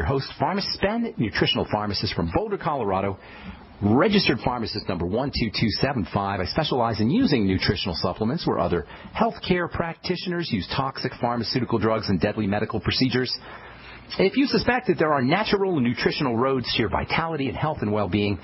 your host, Pharmacist Ben, nutritional pharmacist from Boulder, Colorado, registered pharmacist number 12275. I specialize in using nutritional supplements where other healthcare practitioners use toxic pharmaceutical drugs and deadly medical procedures. If you suspect that there are natural nutritional roads to your vitality and health and well-being,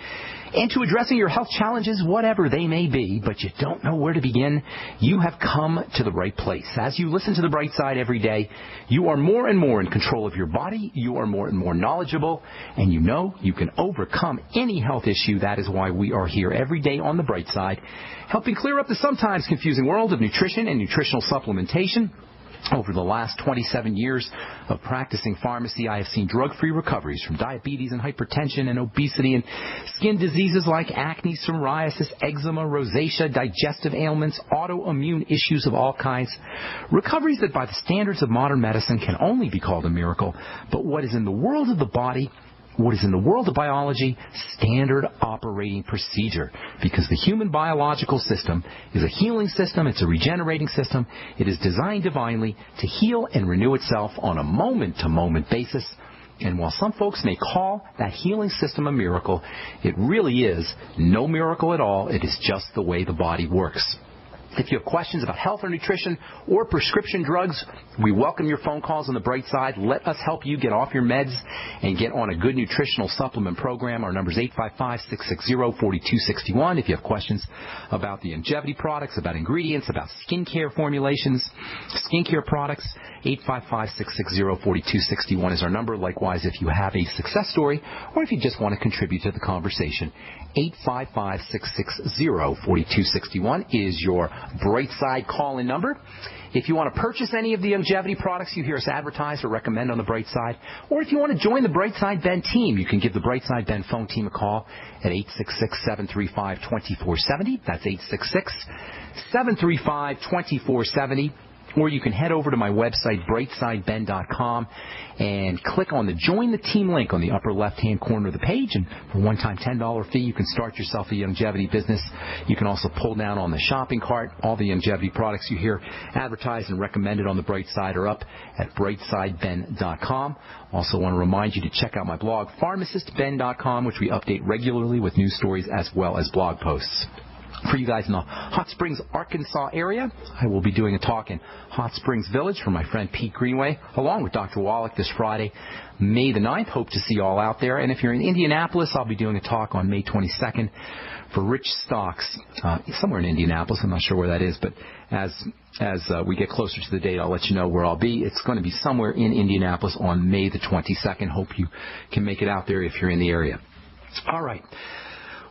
and to addressing your health challenges, whatever they may be, but you don't know where to begin, you have come to the right place. As you listen to the Brightside every day, you are more and more in control of your body, you are more and more knowledgeable, and you know you can overcome any health issue. That is why we are here every day on the Brightside, helping clear up the sometimes confusing world of nutrition and nutritional supplementation. Over the last 27 years of practicing pharmacy, I have seen drug-free recoveries from diabetes and hypertension and obesity and skin diseases like acne, psoriasis, eczema, rosacea, digestive ailments, autoimmune issues of all kinds. Recoveries that by the standards of modern medicine can only be called a miracle. But what is in the world of the body, what is in the world of biology, standard operating procedure. Because the human biological system is a healing system, it's a regenerating system. It is designed divinely to heal and renew itself on a moment-to-moment basis. And while some folks may call that healing system a miracle, it really is no miracle at all. It is just the way the body works. If you have questions about health or nutrition or prescription drugs, we welcome your phone calls on the Bright Side. Let us help you get off your meds and get on a good nutritional supplement program. Our number is 855-660-4261. If you have questions about the longevity products, about ingredients, about skincare formulations, skincare products, 855-660-4261 is our number. Likewise, if you have a success story or if you just want to contribute to the conversation, 855-660-4261 is your Brightside call-in number. If you want to purchase any of the longevity products you hear us advertise or recommend on the Brightside, or if you want to join the Brightside Ben team, you can give the Brightside Ben phone team a call at 866-735-2470. That's 866-735-2470. Or you can head over to my website, brightsideben.com, and click on the Join the Team link on the upper left-hand corner of the page. And for a one-time $10 fee, you can start yourself a longevity business. You can also pull down on the shopping cart. All the longevity products you hear advertised and recommended on the Brightside are up at brightsideben.com. Also want to remind you to check out my blog, pharmacistben.com, which we update regularly with news stories as well as blog posts. For you guys in the Hot Springs, Arkansas area, I will be doing a talk in Hot Springs Village for my friend Pete Greenway, along with Dr. Wallach this Friday, May the 9th. Hope to see you all out there. And if you're in Indianapolis, I'll be doing a talk on May 22nd for Rich Stocks, somewhere in Indianapolis. I'm not sure where that is, but as we get closer to the date, I'll let you know where I'll be. It's going to be somewhere in Indianapolis on May the 22nd. Hope you can make it out there if you're in the area. All right.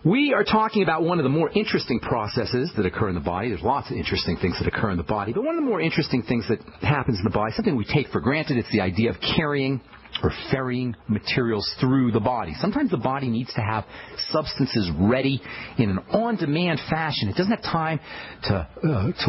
We are talking about one of the more interesting processes that occur in the body. There's lots of interesting things that occur in the body, but one of the more interesting things that happens in the body, something we take for granted, it's the idea of carrying or ferrying materials through the body. Sometimes the body needs to have substances ready in an on-demand fashion. It doesn't have time to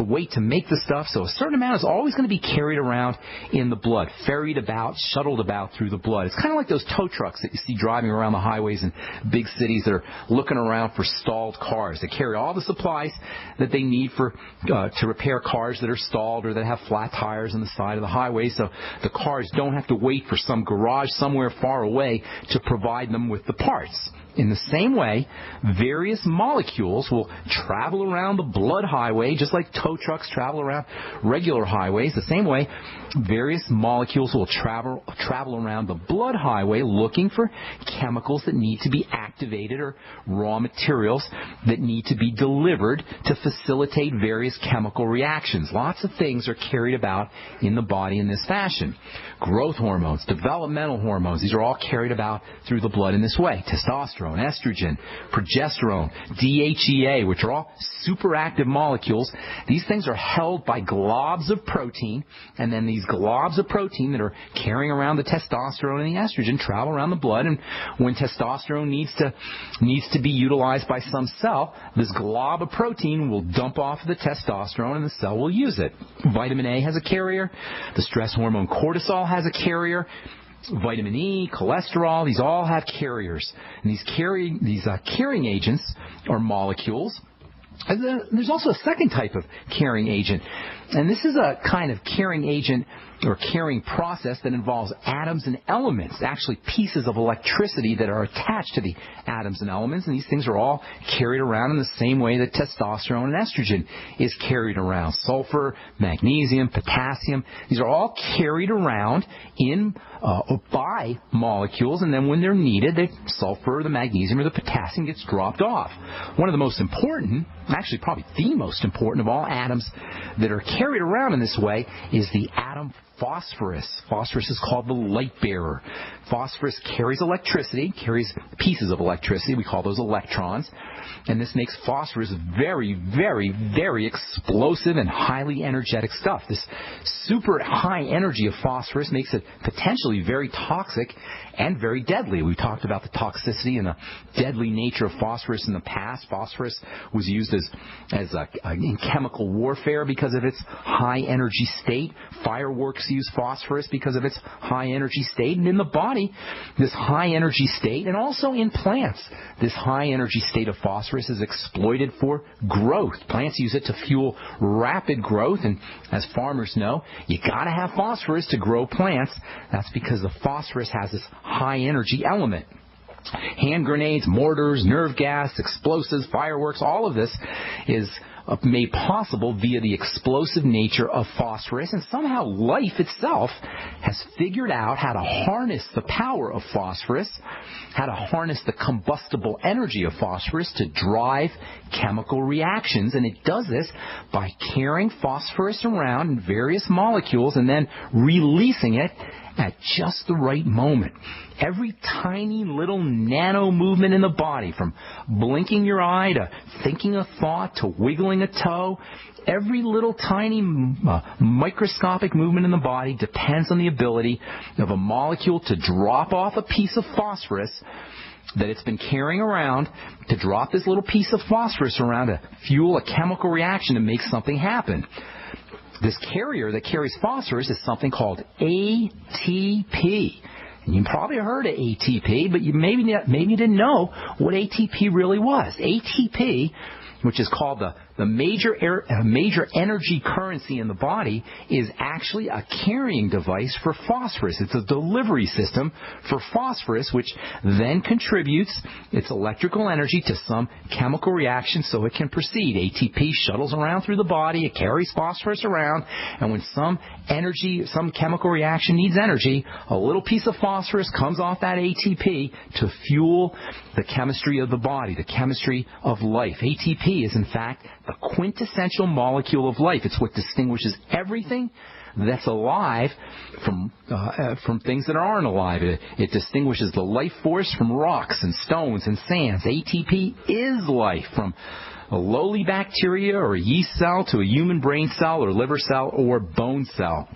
wait to make the stuff, so a certain amount is always going to be carried around in the blood, ferried about, shuttled about through the blood. It's kind of like those tow trucks that you see driving around the highways in big cities that are looking around for stalled cars. They carry all the supplies that they need for to repair cars that are stalled or that have flat tires on the side of the highway, so the cars don't have to wait for some garage somewhere far away to provide them with the parts. In the same way, various molecules will travel around the blood highway, just like tow trucks travel around regular highways. The same way, various molecules will travel around the blood highway looking for chemicals that need to be activated or raw materials that need to be delivered to facilitate various chemical reactions. Lots of things are carried about in the body in this fashion. Growth hormones, developmental hormones, these are all carried about through the blood in this way. Testosterone, estrogen, progesterone, DHEA, which are all superactive molecules. These things are held by globs of protein, and then these globs of protein that are carrying around the testosterone and the estrogen travel around the blood, and when testosterone needs to be utilized by some cell, this glob of protein will dump off the testosterone and the cell will use it. Vitamin A has a carrier. The stress hormone cortisol has a carrier. Vitamin E, cholesterol, these all have carriers. And these carrying agents or molecules There's also a second type of carrying agent, and this is a kind of carrying agent or carrying process that involves atoms and elements, actually pieces of electricity that are attached to the atoms and elements, and these things are all carried around in the same way that testosterone and estrogen is carried around. Sulfur, magnesium, potassium, these are all carried around by molecules, and then when they're needed, the sulfur, the magnesium, or the potassium gets dropped off. One of the most important, actually probably the most important of all atoms that are carried around in this way is the atom phosphorus. Phosphorus is called the light bearer. Phosphorus carries electricity, carries pieces of electricity. We call those electrons. And this makes phosphorus very, very, very explosive and highly energetic stuff. This super high energy of phosphorus makes it potentially very toxic and very deadly. We talked about the toxicity and the deadly nature of phosphorus in the past. Phosphorus was used in chemical warfare because of its high energy state. Fireworks use phosphorus because of its high energy state. And in the body, this high energy state, and also in plants, this high energy state of phosphorus is exploited for growth. Plants use it to fuel rapid growth, and as farmers know, you got to have phosphorus to grow plants. That's because the phosphorus has this high energy element. Hand grenades, mortars, nerve gas, explosives, fireworks, all of this is made possible via the explosive nature of phosphorus, and somehow life itself has figured out how to harness the power of phosphorus, how to harness the combustible energy of phosphorus to drive chemical reactions, and it does this by carrying phosphorus around in various molecules and then releasing it at just the right moment. Every tiny little nano movement in the body, from blinking your eye to thinking a thought to wiggling a toe, every little tiny microscopic movement in the body depends on the ability of a molecule to drop off a piece of phosphorus that it's been carrying around, to drop this little piece of phosphorus around to fuel a chemical reaction to make something happen. This carrier that carries phosphorus is something called ATP. And you probably heard of ATP, but you maybe didn't know what ATP really was. ATP, which is called the major energy currency in the body, is actually a carrying device for phosphorus. It's a delivery system for phosphorus, which then contributes its electrical energy to some chemical reaction so it can proceed. ATP shuttles around through the body, it carries phosphorus around, and when some chemical reaction needs energy, a little piece of phosphorus comes off that ATP to fuel the chemistry of the body, the chemistry of life. ATP is, in fact, the quintessential molecule of life. It's what distinguishes everything that's alive from things that aren't alive. It distinguishes the life force from rocks and stones and sands. ATP is life, from a lowly bacteria or a yeast cell to a human brain cell or liver cell or bone cell.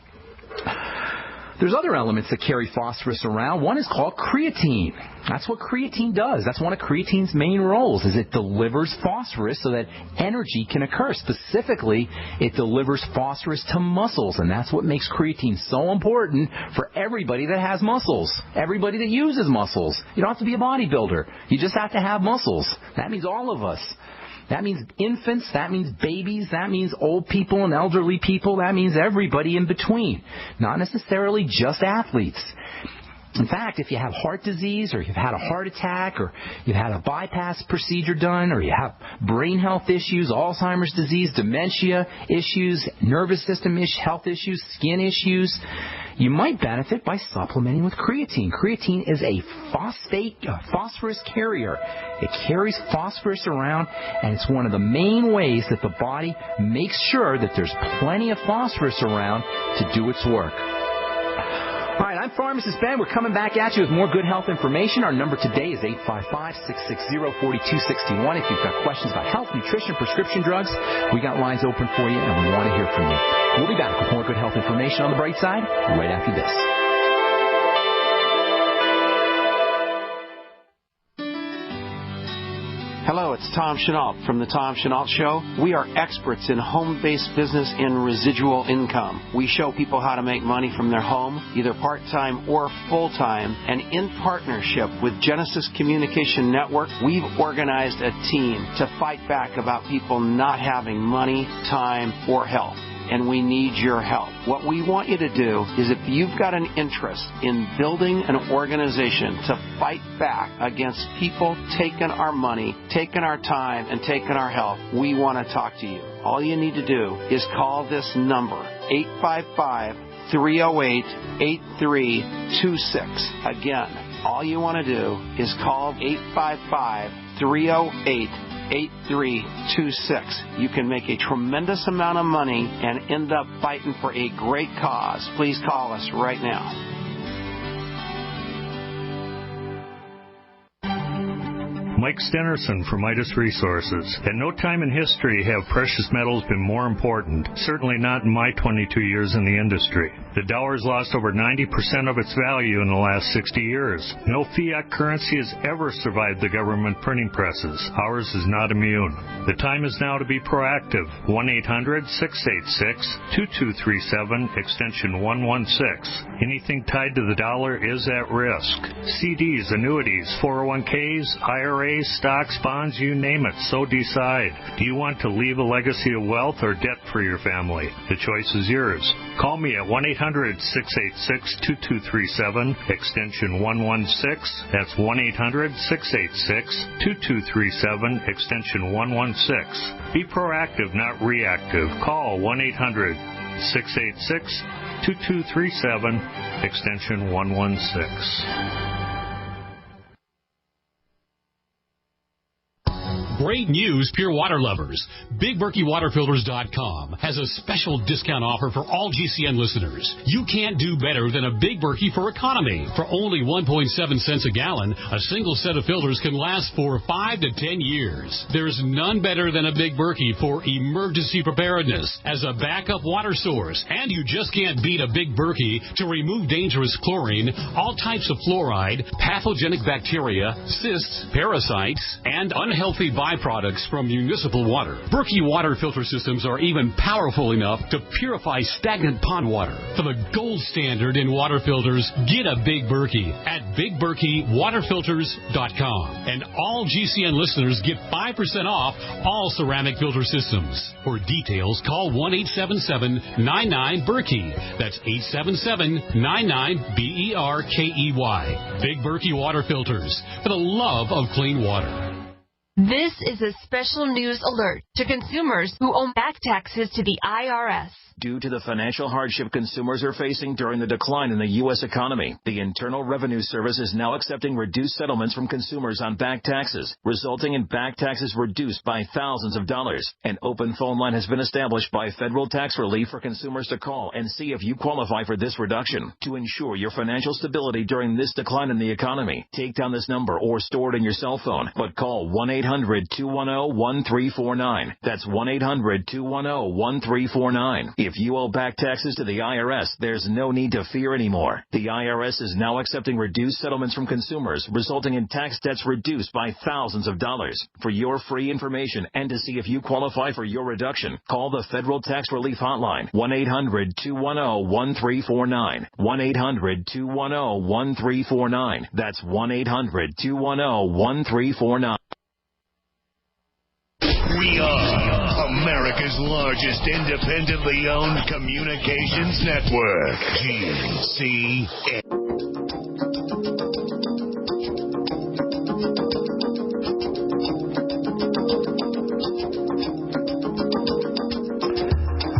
There's other elements that carry phosphorus around. One is called creatine. That's what creatine does. That's one of creatine's main roles, is it delivers phosphorus so that energy can occur. Specifically, it delivers phosphorus to muscles, and that's what makes creatine so important for everybody that has muscles, everybody that uses muscles. You don't have to be a bodybuilder. You just have to have muscles. That means all of us. That means infants, that means babies, that means old people and elderly people, that means everybody in between, not necessarily just athletes. In fact, if you have heart disease, or you've had a heart attack, or you've had a bypass procedure done, or you have brain health issues, Alzheimer's disease, dementia issues, nervous system health issues, skin issues, you might benefit by supplementing with creatine. Creatine is a phosphorus carrier. It carries phosphorus around, and it's one of the main ways that the body makes sure that there's plenty of phosphorus around to do its work. All right, I'm Pharmacist Ben. We're coming back at you with more good health information. Our number today is 855-660-4261. If you've got questions about health, nutrition, prescription drugs, we got lines open for you, and we want to hear from you. We'll be back with more good health information on the Bright Side right after this. Hello, it's Tom Chenault from The Tom Chenault Show. We are experts in home-based business and residual income. We show people how to make money from their home, either part-time or full-time, and in partnership with Genesis Communication Network, we've organized a team to fight back about people not having money, time, or health. And we need your help. What we want you to do is, if you've got an interest in building an organization to fight back against people taking our money, taking our time, and taking our health, we want to talk to you. All you need to do is call this number, 855-308-8326. Again, all you want to do is call 855-308-8326. You can make a tremendous amount of money and end up fighting for a great cause. Please call us right now. Mike Stenerson from Midas Resources. At no time in history have precious metals been more important, certainly not in my 22 years in the industry. The dollar has lost over 90% of its value in the last 60 years. No fiat currency has ever survived the government printing presses. Ours is not immune. The time is now to be proactive. 1-800-686-2237, extension 116. Anything tied to the dollar is at risk. CDs, annuities, 401ks, IRAs, stocks, bonds, you name it, so decide. Do you want to leave a legacy of wealth or debt for your family? The choice is yours. Call me at 1-800-686-2237, extension 116. That's 1-800-686-2237, extension 116. Be proactive, not reactive. Call 1-800-686-2237, extension 116. Great news, pure water lovers. BigBerkeyWaterFilters.com has a special discount offer for all GCN listeners. You can't do better than a Big Berkey for economy. For only 1.7 cents a gallon, a single set of filters can last for 5 to 10 years. There's none better than a Big Berkey for emergency preparedness as a backup water source. And you just can't beat a Big Berkey to remove dangerous chlorine, all types of fluoride, pathogenic bacteria, cysts, parasites, and unhealthy byproducts from municipal water. Berkey water filter systems are even powerful enough to purify stagnant pond water. For the gold standard in water filters, get a Big Berkey at BigBerkeyWaterFilters.com. And all GCN listeners get 5% off all ceramic filter systems. For details, call 1-877-99-BERKEY. That's 877-99-BERKEY. Big Berkey Water Filters, for the love of clean water. This is a special news alert to consumers who owe back taxes to the IRS. Due to the financial hardship consumers are facing during the decline in the U.S. economy, the Internal Revenue Service is now accepting reduced settlements from consumers on back taxes, resulting in back taxes reduced by thousands of dollars. An open phone line has been established by Federal Tax Relief for consumers to call and see if you qualify for this reduction. To ensure your financial stability during this decline in the economy, take down this number or store it in your cell phone, but call 1-800-210-1349. That's 1-800-210-1349. If you owe back taxes to the IRS, there's no need to fear anymore. The IRS is now accepting reduced settlements from consumers, resulting in tax debts reduced by thousands of dollars. For your free information and to see if you qualify for your reduction, call the Federal Tax Relief Hotline, 1-800-210-1349. 1-800-210-1349. That's 1-800-210-1349. We are America's largest independently owned communications network, GCN.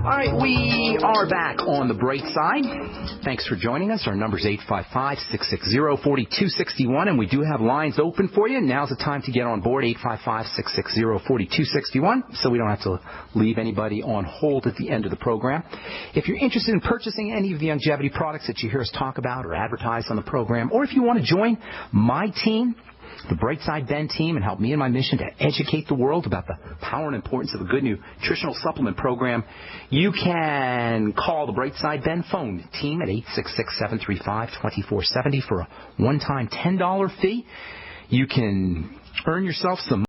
All right, we are back on the Brightside. Thanks for joining us. Our number is 855-660-4261, and we do have lines open for you. Now's the time to get on board, 855-660-4261, so we don't have to leave anybody on hold at the end of the program. If you're interested in purchasing any of the longevity products that you hear us talk about or advertise on the program, or if you want to join my team, the Brightside Ben team, and help me in my mission to educate the world about the power and importance of a good nutritional supplement program, you can call the Brightside Ben phone team at 866-735-2470 for a one-time $10 fee. You can earn yourself some